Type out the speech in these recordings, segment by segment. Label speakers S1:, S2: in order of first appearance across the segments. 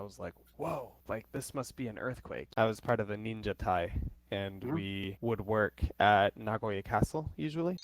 S1: I was like, whoa, like this must be an earthquake. I was part of the ninja Tai, and
S2: Mhm.
S1: we would work at Nagoya Castle usually.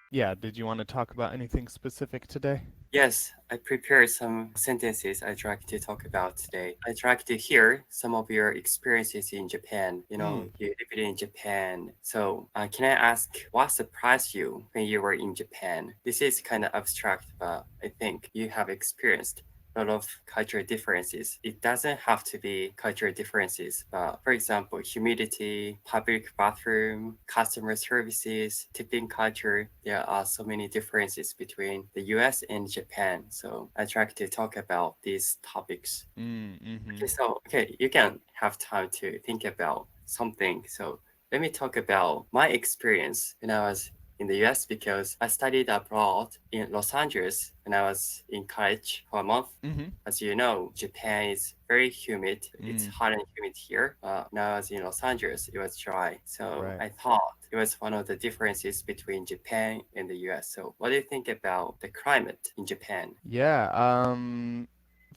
S1: Yeah, did you want to talk about anything specific today?
S2: Yes, I prepared some sentences I'd like to talk about today. I'd like to hear some of your experiences in Japan.
S1: Mm.
S2: You lived in Japan. So, can I ask what surprised you when you were in Japan? This is kind of abstract, but I think you have experienced a lot of cultural differences. It doesn't have to be cultural differences, but for example, humidity, public bathroom, customer services, tipping culture. There are so many differences between the US and Japan. So I try to talk about these topics.
S1: Mm-hmm.
S2: Okay, you can have time to think about something. So let me talk about my experience when I was in the US because I studied abroad in Los Angeles when I was in college for a month.
S1: Mm-hmm.
S2: As you know, Japan is very humid. It's
S1: Mm.
S2: hot and humid here. When I was in Los Angeles, it was dry. So
S1: Right.
S2: I thought it was one of the differences between Japan and the US. So what do you think about the climate in Japan?
S1: Yeah,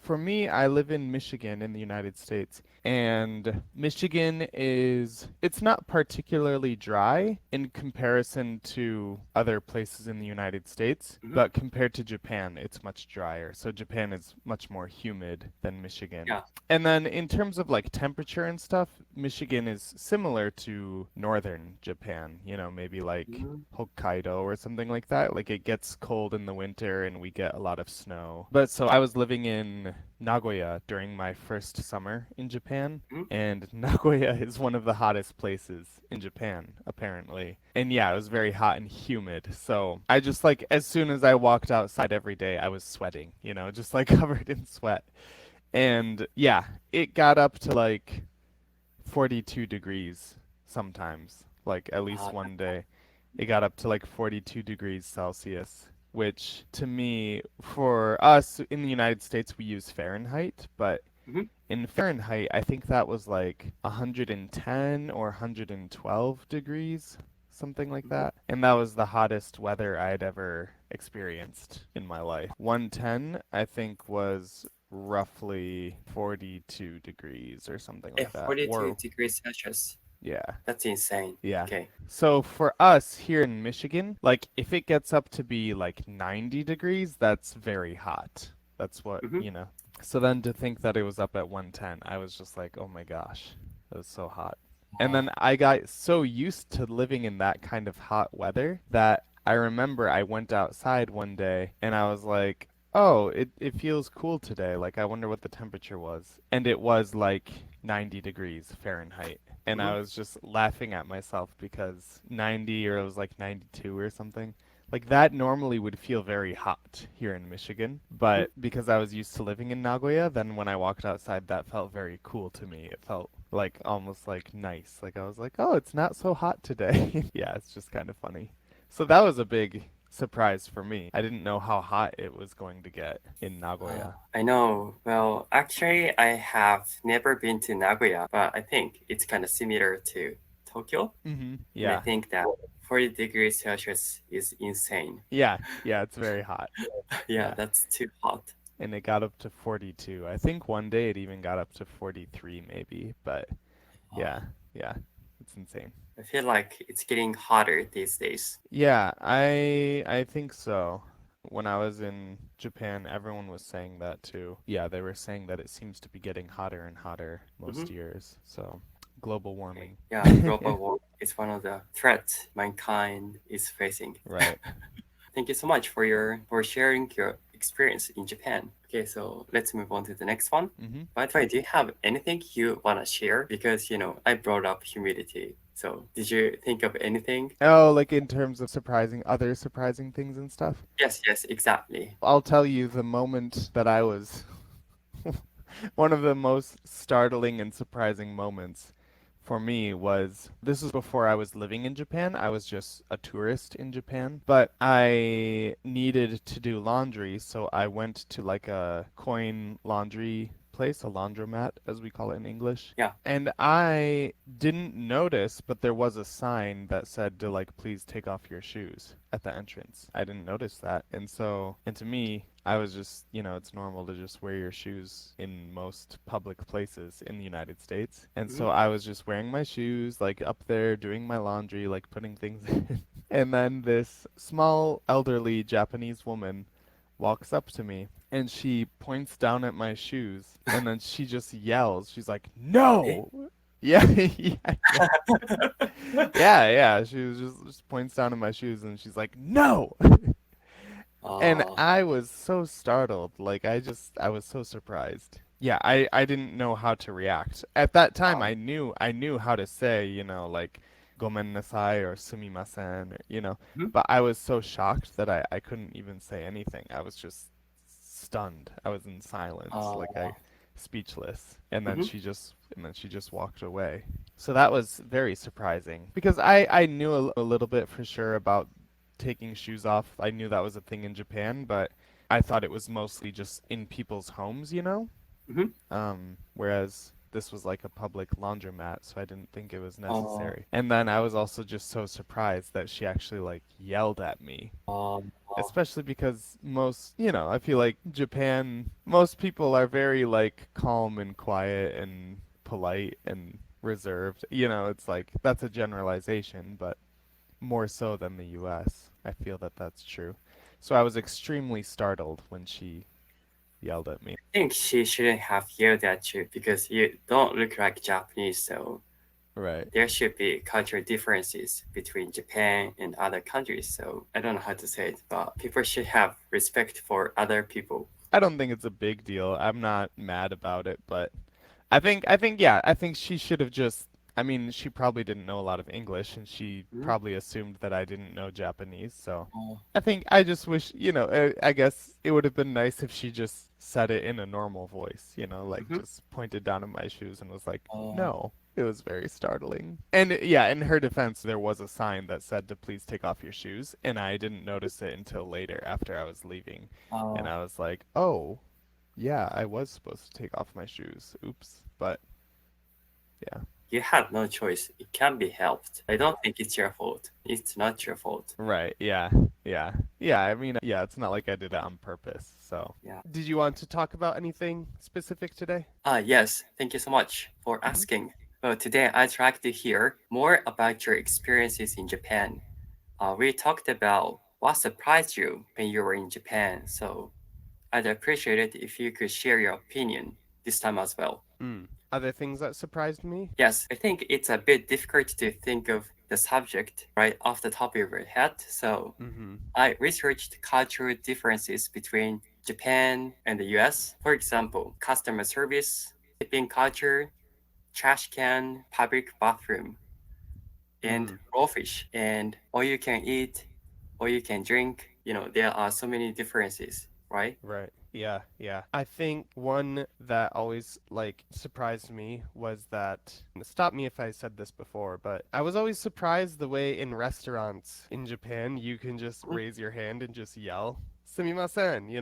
S1: for me, I live in Michigan in the United States, and Michigan it's not particularly dry in comparison to other places in the United States,
S2: Mhm.
S1: but compared to Japan, it's much drier. So Japan is much more humid than Michigan.
S2: Yeah.
S1: And then in terms of like temperature and stuff, Michigan is similar to northern Japan, maybe like
S2: Mhm.
S1: Hokkaido or something like that. Like it gets cold in the winter and we get a lot of snow. But so I was living in Nagoya during my first summer in Japan,
S2: Mhm.
S1: and Nagoya is one of the hottest places in Japan, apparently. And yeah, it was very hot and humid. So I just like, as soon as I walked outside every day, I was sweating, just like covered in sweat. And yeah, it got up to like 42 degrees sometimes, like at least one day. It got up to like 42 degrees Celsius, which to me, for us in the United States, we use Fahrenheit, but
S2: Mhm.
S1: in Fahrenheit, I think that was like 110 or 112 degrees, something like
S2: Mhm.
S1: that. And that was the hottest weather I'd ever experienced in my life. 110, I think, was roughly 42 degrees or something like that.
S2: 42
S1: Or,
S2: degrees Celsius.
S1: yeah.
S2: That's insane.
S1: Yeah.
S2: Okay.
S1: So for us here in Michigan, like if it gets up to be like 90 degrees, that's very hot. That's what,
S2: Mm-hmm.
S1: So then to think that it was up at 110, I was just like, oh my gosh, it was so hot. And then I got so used to living in that kind of hot weather that I remember I went outside one day and I was like, oh, it feels cool today. Like, I wonder what the temperature was. And it was like 90 degrees Fahrenheit. And
S2: Mm-hmm.
S1: I was just laughing at myself because 90 or it was like 92 or something. Like that normally would feel very hot here in Michigan,
S2: Mm-hmm.
S1: but because I was used to living in Nagoya, then when I walked outside, that felt very cool to me. It felt like almost like nice. Like I was like, oh, it's not so hot today. Yeah, it's just kind of funny. So that was a big surprise for me. I didn't know how hot it was going to get in Nagoya.
S2: I know. Well, actually, I have never been to Nagoya, but I think it's kind of similar to Tokyo.
S1: Mm-hmm.
S2: And I
S1: Yeah.
S2: think that 40 degrees Celsius is insane.
S1: Yeah. Yeah, it's very hot.
S2: Yeah,
S1: Yeah.
S2: that's too hot.
S1: And it got up to 42. I think one day it even got up to 43 maybe, but yeah. Yeah. It's insane.
S2: I feel like it's getting hotter these days.
S1: Yeah, I think so. When I was in Japan, everyone was saying that too. Yeah, they were saying that it seems to be getting hotter and hotter
S2: Mm-hmm.
S1: most years. So, global
S2: Okay.
S1: warming.
S2: Yeah, global warming is one of the threats mankind is facing.
S1: Right.
S2: Thank you so much for sharing your experience in Japan. Okay, so let's move on to the next one.
S1: Mm-hmm.
S2: By the way, do you have anything you wanna share? Because I brought up humidity. So did you think of anything?
S1: Oh, like in terms of other surprising things and stuff?
S2: Yes, yes, exactly.
S1: I'll tell you the moment that I was one of the most startling and surprising moments for me was this was before I was living in Japan. I was just a tourist in Japan, but I needed to do laundry, so I went to like a coin laundry place, a laundromat as we call it in English.
S2: Yeah.
S1: And I didn't notice, but there was a sign that said to like please take off your shoes at the entrance. I didn't notice that. And to me, I was just, it's normal to just wear your shoes in most public places in the United States. And
S2: Mhm.
S1: so I was just wearing my shoes, like up there doing my laundry, like putting things in. And then this small elderly Japanese woman walks up to me and she points down at my shoes and then she just yells. She's like,
S2: Eh?
S1: "No!" Yeah, yeah, yeah. Yeah, yeah. She was just points down at my shoes and she's like, "No!" And
S2: Uh,
S1: I was so startled. Like I was so surprised. Yeah, I didn't know how to react. At that time
S2: um,
S1: I knew how to say, like gomen nasai or sumimasen,
S2: mhm.
S1: but I was so shocked that I couldn't even say anything. I was just stunned. I was in silence, like
S2: uh,
S1: I speechless.
S2: mhm.
S1: And then she just walked away. So that was very surprising because I knew a little bit for sure about taking shoes off. I knew that was a thing in Japan, but I thought it was mostly just in people's homes.
S2: Mhm.
S1: Whereas this was like a public laundromat, so I didn't think it was
S2: Uh,
S1: necessary. And then I was also just so surprised that she actually like yelled at me,
S2: uh,
S1: especially because I feel like Japan, most people are very like calm and quiet and polite and reserved. It's like that's a generalization, but more so than the US. I feel that that's true. So I was extremely startled when she yelled at me.
S2: I think she shouldn't have yelled at you because you don't look like Japanese, so
S1: Right.
S2: there should be cultural differences between Japan and other countries. So I don't know how to say it, but people should have respect for other people.
S1: I don't think it's a big deal. I'm not mad about it, but I think she should have just I mean, she probably didn't know a lot of English and she
S2: Mhm.
S1: probably assumed that I didn't know Japanese. So
S2: Uh,
S1: I just wish, I guess it would have been nice if she just said it in a normal voice, like
S2: mhm.
S1: just pointed down at my shoes and was like,
S2: Uh,
S1: "No." It was very startling. And yeah, in her defense, there was a sign that said to please take off your shoes, and I didn't notice it until later after I was leaving. And
S2: uh,
S1: I was like, "Oh, yeah, I was supposed to take off my shoes. Oops." But yeah.
S2: you had no choice. It can be helped. I don't think it's your fault. It's not your fault.
S1: Right. Yeah. Yeah. Yeah. I mean, yeah, it's not like I did it on purpose. So,
S2: Yeah.
S1: did you want to talk about anything specific today?
S2: Yes. Thank you so much for
S1: Hmm.
S2: asking. Well, today I'd like to hear more about your experiences in Japan. We talked about what surprised you when you were in Japan, so I'd appreciate it if you could share your opinion this time as well.
S1: Mm. Other things that surprised me?
S2: Yes, I think it's a bit difficult to think of the subject right off the top of your head, so
S1: Mm-hmm.
S2: I researched cultural differences between Japan and the US. For example, customer service, tipping culture, trash can, public bathroom, and
S1: Mm.
S2: raw fish, and all you can eat, all you can drink. There are so many differences, right?
S1: Right. Yeah, yeah. I think one that always like surprised me was that stop me if I said this before, but I was always surprised the way in restaurants in Japan you can just
S2: Mhm.
S1: raise your hand and just yell "sumimasen," You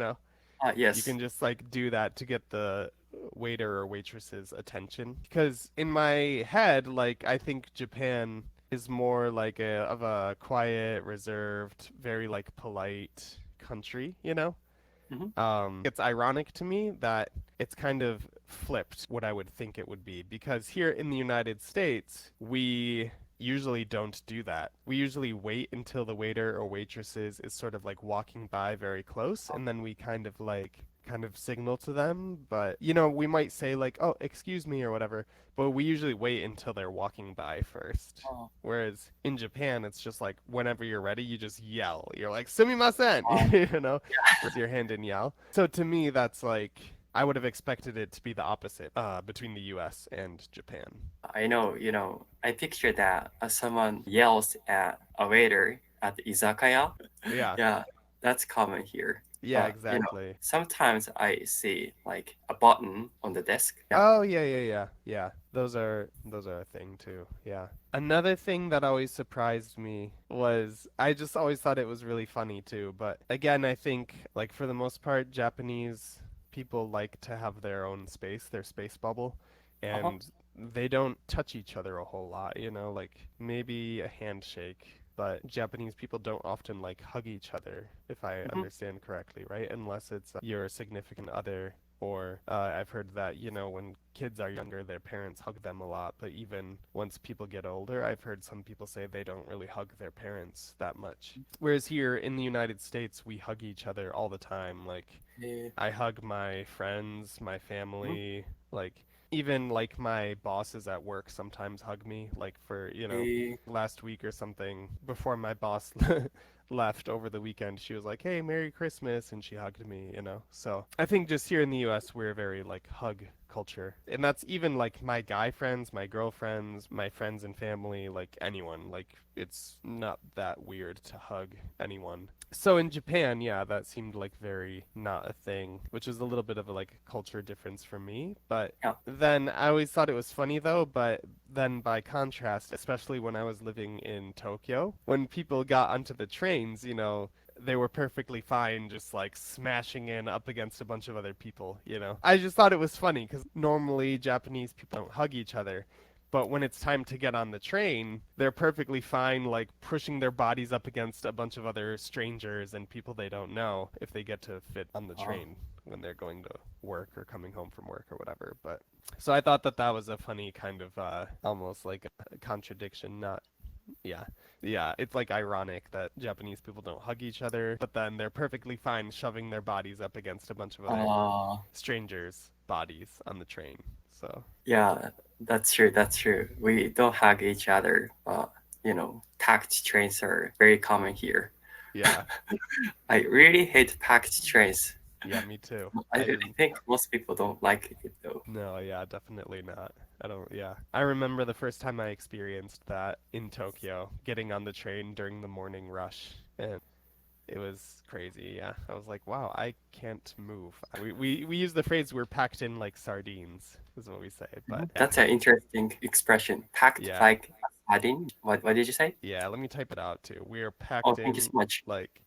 S2: Yes.
S1: can just like do that to get the waiter or waitress's attention. Because in my head, like I think Japan is more like of a quiet, reserved, very like polite country.
S2: Hmm.
S1: It's ironic to me that it's kind of flipped what I would think it would be because here in the United States, we usually don't do that. We usually wait until the waiter or waitresses is sort of like walking by very close and then we kind of signal to them, but we might say like, "Oh, excuse me" or whatever, but we usually wait until they're walking by first.
S2: Oh,
S1: Whereas in Japan, it's just like whenever you're ready, you just yell. You're like, "Sumimasen,"
S2: oh,
S1: raise your hand and yell. So to me, that's like I would have expected it to be the opposite between the U.S. and Japan.
S2: I know, I picture that someone yells at a waiter at the izakaya.
S1: Yeah,
S2: Yeah, that's common here.
S1: yeah,
S2: But,
S1: exactly.
S2: sometimes I see like a button on the desk. Yeah.
S1: Oh yeah, yeah, yeah, yeah. Those are a thing too. Yeah. Another thing that always surprised me was I just always thought it was really funny too. But again, I think like for the most part, Japanese people like to have their own space, their space bubble,
S2: Uh-huh.
S1: and they don't touch each other a whole lot. Like maybe a handshake but Japanese people don't often like hug each other, if I
S2: Mhm.
S1: understand correctly, right? Unless it's your significant other, or I've heard that, when kids are younger, their parents hug them a lot, but even once people get older, I've heard some people say they don't really hug their parents that much. Whereas here in the United States, we hug each other all the time. Like,
S2: Eh,
S1: I hug my friends, my
S2: mhm.
S1: family, like even like my bosses at work sometimes hug me, like for,
S2: Eh,
S1: last week or something before my boss left over the weekend, she was like, "Hey, Merry Christmas," and she hugged me. So I think just here in the US, we're very like hug culture. And that's even like my guy friends, my girlfriends, my friends and family, like anyone. Like it's not that weird to hug anyone. So in Japan, yeah, that seemed like very not a thing, which is a little bit of a like culture difference for me. But
S2: yeah.
S1: then I always thought it was funny though, but then by contrast, especially when I was living in Tokyo, when people got onto the trains, they were perfectly fine just like smashing in up against a bunch of other people. I just thought it was funny because normally Japanese people don't hug each other. But when it's time to get on the train, they're perfectly fine, like pushing their bodies up against a bunch of other strangers and people they don't know if they get to fit on the
S2: Oh,
S1: train when they're going to work or coming home from work or whatever. But so I thought that that was a funny kind of almost like a contradiction, not yeah. Yeah, it's like ironic that Japanese people don't hug each other, but then they're perfectly fine shoving their bodies up against a bunch of other
S2: uh,
S1: strangers' bodies on the train. So,
S2: yeah, that's true. That's true. We don't hug each other, but packed trains are very common here.
S1: yeah.
S2: I really hate packed trains.
S1: Yeah, me too.
S2: I,
S1: I
S2: I
S1: didn't
S2: think most people don't like it though.
S1: No, yeah, definitely not. I don't, yeah. I remember the first time I experienced that in Tokyo, getting on the train during the morning rush, and it was crazy, yeah. I was like, wow, I can't move. We use the phrase we're packed in like sardines, is what we say. But
S2: Mhm.
S1: yeah,
S2: That's an interesting expression. Packed
S1: yeah,
S2: like a sardine. What did you say?
S1: yeah, let me type it out too. We're
S2: Oh,
S1: packed
S2: thank you
S1: in
S2: so much.
S1: like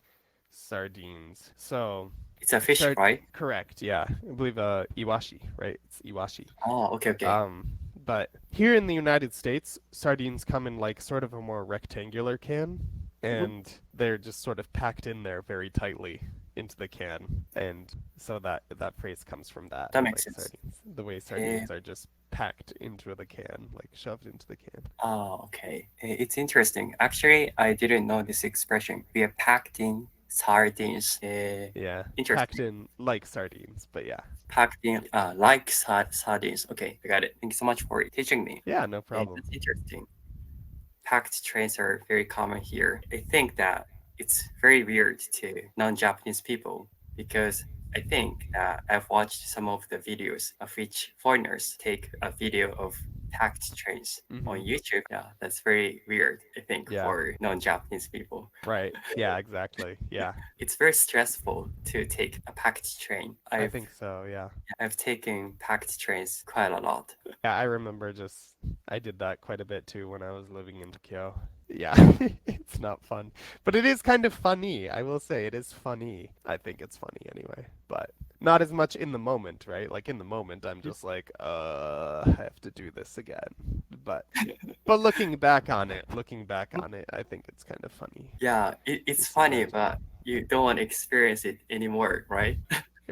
S1: sardines. So,
S2: It's a fish,
S1: sard
S2: right?
S1: correct, yeah. I believe iwashi, right? It's iwashi.
S2: Oh, okay, okay.
S1: Um, but here in the United States, sardines come in like sort of a more rectangular can,
S2: Hmm.
S1: and they're just sort of packed in there very tightly into the can. And so that phrase comes from that,
S2: That makes
S1: like
S2: sense.
S1: sardines. The way
S2: Eh,
S1: sardines are just packed into the can, like shoved into the can.
S2: oh, okay. It's interesting. Actually, I didn't know this expression. We are packed in sardines.
S1: Yeah, packed
S2: Interesting.
S1: in like sardines, but yeah.
S2: Packed in like sardines. Okay, I got it. Thank you so much for teaching me.
S1: Yeah, no problem.
S2: That's interesting. Packed trains are very common here. I think that it's very weird to non-Japanese people because I think that I've watched some of the videos of which foreigners take a video of packed trains on
S1: Hmm.
S2: YouTube. Yeah, that's very weird, I think,
S1: Yeah,
S2: for non-Japanese people.
S1: right. Yeah, exactly. Yeah,
S2: It's very stressful to take a packed train.
S1: I
S2: I've
S1: think so, yeah.
S2: I've taken packed trains quite a lot.
S1: Yeah, I remember I did that quite a bit too when I was living in Tokyo. Yeah, it's not fun. But it is kind of funny. I will say it is funny. I think it's funny anyway. But not as much in the moment, right? Like in the moment, I'm just like, I have to do this again. But but looking back on it, I think it's kind of funny.
S2: Yeah, it's
S1: Just
S2: funny,
S1: imagine.
S2: but you don't want to experience it anymore, right?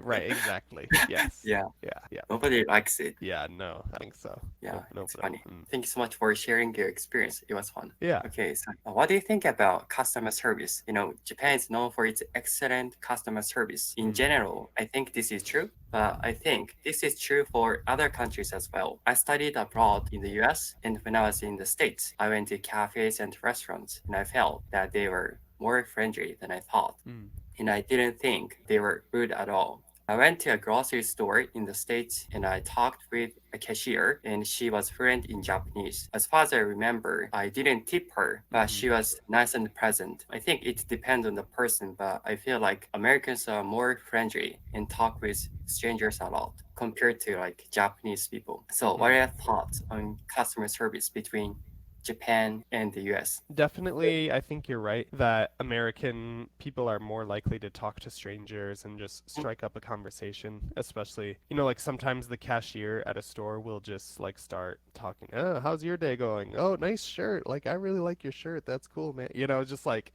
S1: Right, exactly. Yes.
S2: Yeah,
S1: Yeah, yeah.
S2: nobody likes it.
S1: Yeah, no, I think so.
S2: Yeah,
S1: Nope, nope,
S2: it's
S1: nope.
S2: funny.
S1: Mm.
S2: Thank you so much for sharing your experience. It was fun.
S1: Yeah.
S2: Okay, so what do you think about customer service? Japan is known for its excellent customer service. In
S1: Mm.
S2: general, I think this is true, but I think this is true for other countries as well. I studied abroad in the US, and when I was in the States, I went to cafes and restaurants, and I felt that they were more friendly than I thought.
S1: Mm.
S2: And I didn't think they were rude at all. I went to a grocery store in the States and I talked with a cashier and she was fluent in Japanese. As far as I remember, I didn't tip her, but
S1: Mm-hmm.
S2: she was nice and present. I think it depends on the person, but I feel like Americans are more friendly and talk with strangers a lot compared to like Japanese people. So what are
S1: Mm.
S2: your thoughts on customer service between Japan and the US?
S1: Definitely, I think you're right that American people are more likely to talk to strangers and just strike up a conversation, especially, like sometimes the cashier at a store will just like start talking, "Oh, how's your day going? Oh, nice shirt. Like, I really like your shirt. That's cool, man." Just like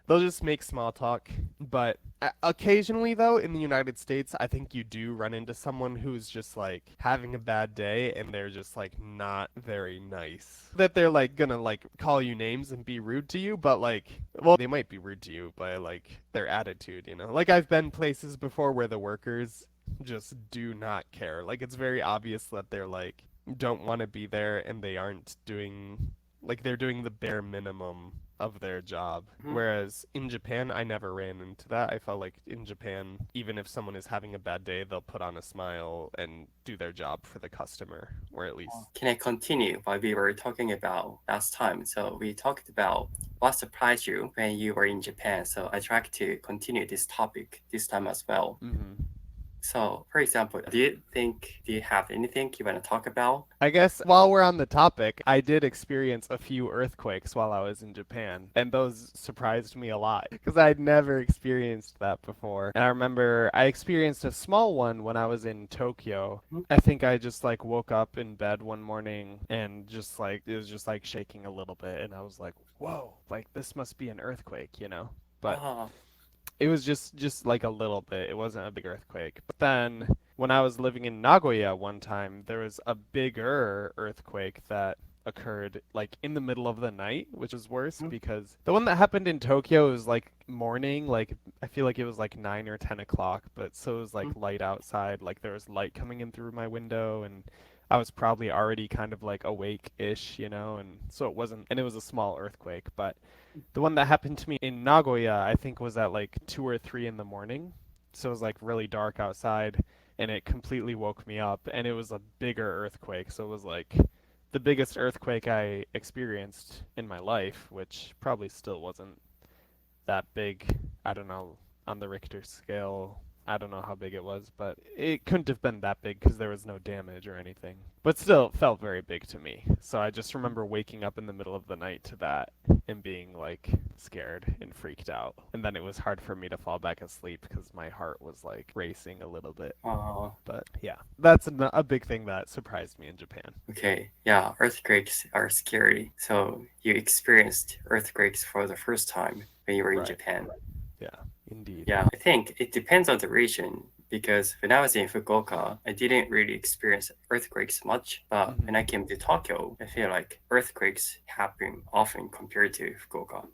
S1: they'll just make small talk. But occasionally, though, in the United States, I think you do run into someone who's just like having a bad day and they're just like not very nice. That they're like gonna like call you names and be rude to you, but like, well, they might be rude to you by like their attitude. Like I've been places before where the workers just do not care. Like it's very obvious that they're like don't want to be there and they aren't doing like they're doing the bare minimum of their job. Whereas in Japan, I never ran into that. I felt like in Japan, even if someone is having a bad day, they'll put on a smile and do their job for the customer, or at least.
S2: Can I continue what we were talking about last time? So we talked about what surprised you when you were in Japan. So I try to continue this topic this time as well. So, for example, do you have anything you want to talk about?
S1: I guess while we're on the topic, I did experience a few earthquakes while I was in Japan, and those surprised me a lot because I'd never experienced that before. And I remember I experienced a small one when I was in Tokyo. I think I just like woke up in bed one morning and just like it was just like shaking a little bit, and I was like, "Whoa, like this must be an earthquake." But it was just like a little bit. It wasn't a big earthquake. But then when I was living in Nagoya one time, there was a bigger earthquake that occurred like in the middle of the night, which was worse because the one that happened in Tokyo was like morning, like I feel like it was like 9 or 10 o'clock, but so it was like light outside, like there was light coming in through my window and I was probably already kind of like awake-ish, and so it wasn't, and it was a small earthquake, but the one that happened to me in Nagoya, I think was at like 2 or 3 in the morning. So it was like really dark outside and it completely woke me up and it was a bigger earthquake. So it was like the biggest earthquake I experienced in my life, which probably still wasn't that big. I don't know, on the Richter scale. I don't know how big it was, but it couldn't have been that big because there was no damage or anything. But still, it felt very big to me. So I just remember waking up in the middle of the night to that and being like scared and freaked out. And then it was hard for me to fall back asleep because my heart was like racing a little bit. But yeah, that's a big thing that surprised me in Japan.
S2: Okay, yeah, earthquakes are scary. So you experienced earthquakes for the first time when you were in Japan.
S1: Yeah, indeed.
S2: Yeah, I think it depends on the region because when I was in Fukuoka, I didn't really experience earthquakes much. But when I came to Tokyo, I feel like earthquakes happen often compared to Fukuoka.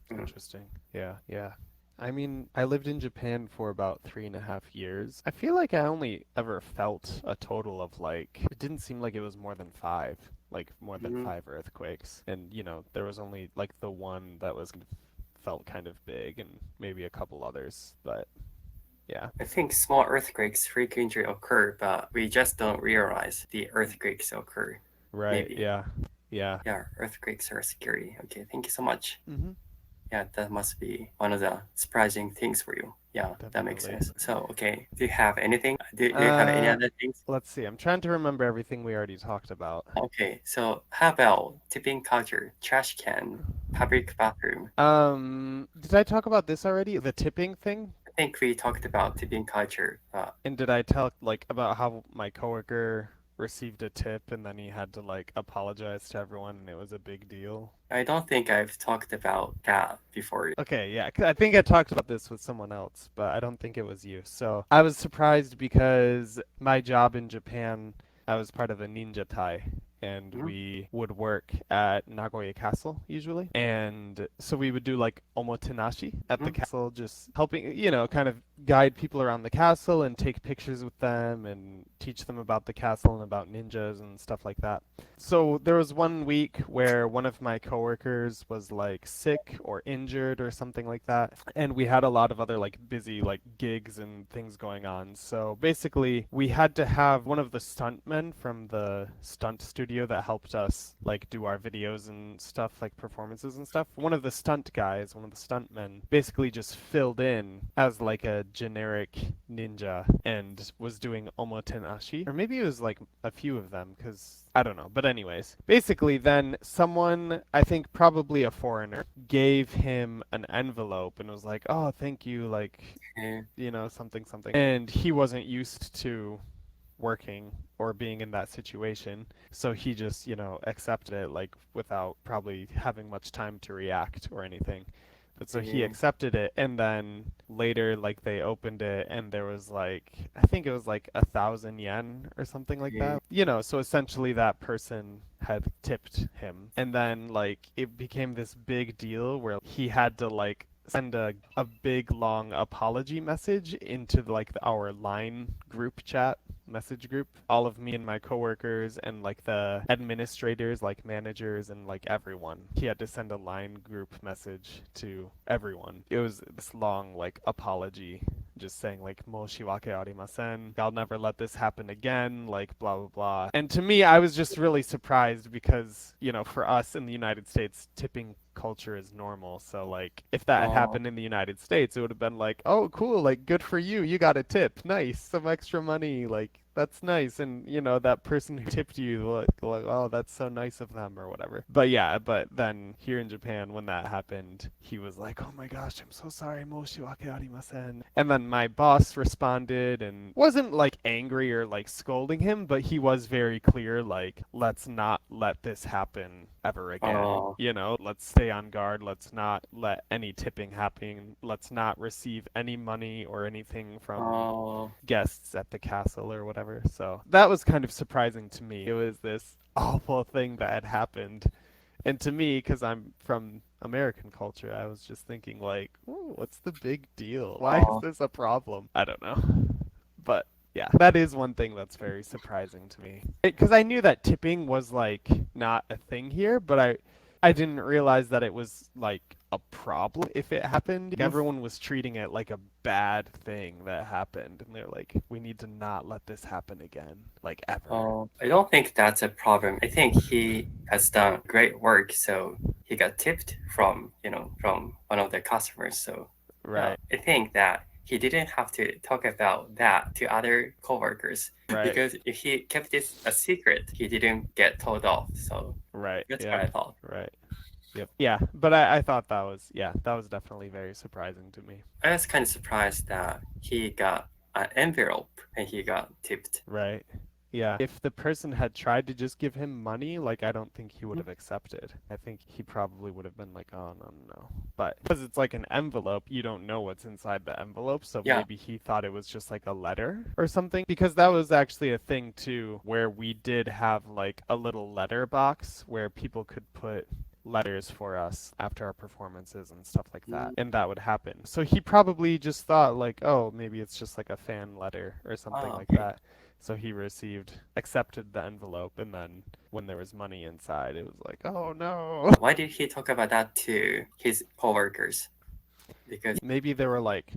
S1: Interesting. Yeah. I mean, I lived in Japan for about 3.5 years. I feel like I only ever felt a total of like, it didn't seem like it was more than 5, like more than 5 earthquakes. And, there was only like the one that felt kind of big and maybe a couple others, but yeah.
S2: I think small earthquakes frequently occur, but we just don't realize the earthquakes occur.
S1: Right,
S2: Maybe.
S1: yeah.
S2: Yeah, earthquakes are scary. Okay, thank you so much.
S1: Mm-hmm.
S2: Yeah, that must be one of the surprising things for you. Yeah, that makes sense. So, okay, do you have anything? Do you have any other things?
S1: Let's see. I'm trying to remember everything we already talked about.
S2: Okay, so how about tipping culture, trash can, public bathroom?
S1: Did I talk about this already? The tipping thing?
S2: I think we talked about tipping culture.
S1: And did I tell like about how my coworker received a tip and then he had to like apologize to everyone and it was a big deal?
S2: I don't think I've talked about that before.
S1: Okay, yeah, I think I talked about this with someone else, but I don't think it was you. So I was surprised because my job in Japan, I was part of a ninja tai, and we would work at Nagoya Castle usually. And so we would do like omotenashi at the castle, just helping, kind of guide people around the castle and take pictures with them and teach them about the castle and about ninjas and stuff like that. So there was one week where one of my coworkers was like sick or injured or something like that. And we had a lot of other like busy like gigs and things going on. So basically we had to have one of the stuntmen from the stunt studio studio that helped us like do our videos and stuff, like performances and stuff. One of the stunt guys, one of the stuntmen, basically just filled in as like a generic ninja and was doing omoten ashi, or maybe it was like a few of them, because I don't know. But anyways, basically then someone, I think probably a foreigner, gave him an envelope and was like, "Oh, thank you, like,
S2: Okay.
S1: you know, something something." And he wasn't used to working or being in that situation, so he just, you know, accepted it like without probably having much time to react or anything. But so he
S2: Okay.
S1: accepted it, and then later, like they opened it, and there was like, I think it was like 1,000 yen or something like
S2: Okay.
S1: that. You know, so essentially that person had tipped him, and then like it became this big deal where he had to like send a big long apology message into like our line group chat message group, all of me and my coworkers and like the administrators, like managers and like everyone. He had to send a line group message to everyone. It was this long like apology, just saying like "Moshiwake arimasen, I'll never let this happen again," like blah blah blah. And to me, I was just really surprised because, you know, for us in the United States, tipping culture is normal. So like if that had
S2: Oh,
S1: happened in the United States, it would have been like, "Oh, cool, like good for you. You got a tip. Nice. Some extra money. Like that's nice." And you know, that person who tipped you, like, "Oh, that's so nice of them," or whatever. But yeah, but then here in Japan when that happened, he was like, "Oh my gosh, I'm so sorry. Moshiwake arimasen." And then my boss responded and wasn't like angry or like scolding him, but he was very clear like, "Let's not let this happen ever again.
S2: oh,
S1: You know, let's stay on guard. Let's not let any tipping happen. Let's not receive any money or anything from
S2: oh,
S1: guests at the castle or whatever." So that was kind of surprising to me. It was this awful thing that had happened. And to me, because I'm from American culture, I was just thinking like, "Ooh, what's the big deal? Why is
S2: oh,
S1: this a problem?" I don't know. But yeah, that is one thing that's very surprising to me. Because I knew that tipping was like not a thing here, but I didn't realize that it was like a problem if it happened.
S2: mhm.
S1: Everyone was treating it like a bad thing that happened, and they're like, "We need to not let this happen again, like ever."
S2: Oh, I don't think that's a problem. I think he has done great work, so he got tipped from, from one of the customers. So,
S1: Right,
S2: I think that he didn't have to talk about that to other coworkers
S1: right,
S2: because if he kept this a secret, he didn't get told off. So
S1: right.
S2: that's what
S1: Yeah,
S2: I thought.
S1: right. Yep. Yeah, but I thought that was, yeah, that was definitely very surprising to me.
S2: I was kind of surprised that he got an envelope and he got tipped.
S1: Right. Yeah. If the person had tried to just give him money, like I don't think he would
S2: Mhm.
S1: have accepted. I think he probably would have been like, "Oh, no, no, no." But because it's like an envelope, you don't know what's inside the envelope, so
S2: Yeah.
S1: maybe he thought it was just like a letter or something. Because that was actually a thing too, where we did have like a little letter box where people could put letters for us after our performances and stuff like that,
S2: Mm.
S1: and that would happen. So he probably just thought like, "Oh, maybe it's just like a fan letter or something
S2: Oh,
S1: like
S2: okay.
S1: that." So he accepted the envelope, and then when there was money inside, it was like, "Oh no."
S2: Why did he talk about that to his coworkers? Because
S1: Maybe there were like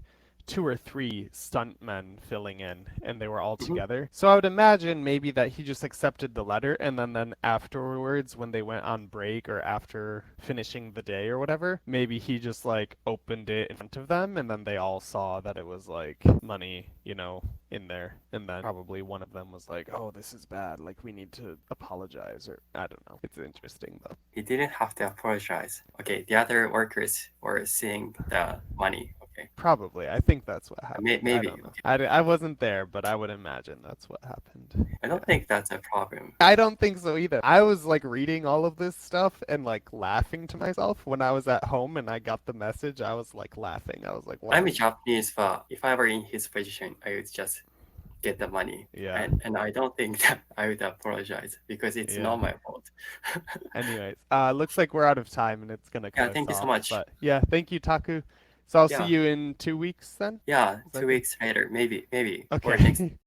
S1: two or three stuntmen filling in, and they were all
S2: Mhm.
S1: together. So I would imagine maybe that he just accepted the letter, and then afterwards, when they went on break or after finishing the day or whatever, maybe he just like opened it in front of them, and then they all saw that it was like money, you know, in there. And then probably one of them was like, "Oh, this is bad. Like, we need to apologize," or I don't know. It's interesting though.
S2: he didn't have to apologize. Okay, the other workers were seeing the money. Okay,
S1: Probably. I think that's what happened. I
S2: maybe.
S1: don't know.
S2: Okay,
S1: I wasn't there, but I would imagine that's what happened.
S2: I don't
S1: Yeah.
S2: think that's a problem.
S1: I don't think so either. I was like reading all of this stuff and like laughing to myself when I was at home and I got the message. I was like laughing. I was like,
S2: I'm
S1: wow.
S2: a Japanese, but if I were in his position, I would just get the money.
S1: Yeah.
S2: And I don't think that I would apologize because it's
S1: Yeah.
S2: not my fault.
S1: Anyways, looks like we're out of time and it's gonna cut
S2: Yeah,
S1: us
S2: thank you so
S1: off.
S2: much.
S1: But yeah, thank you, Taku. So I'll see
S2: Yeah,
S1: you in 2 weeks then.
S2: yeah,
S1: Is
S2: two
S1: that good?
S2: weeks later, maybe, or next
S1: Okay.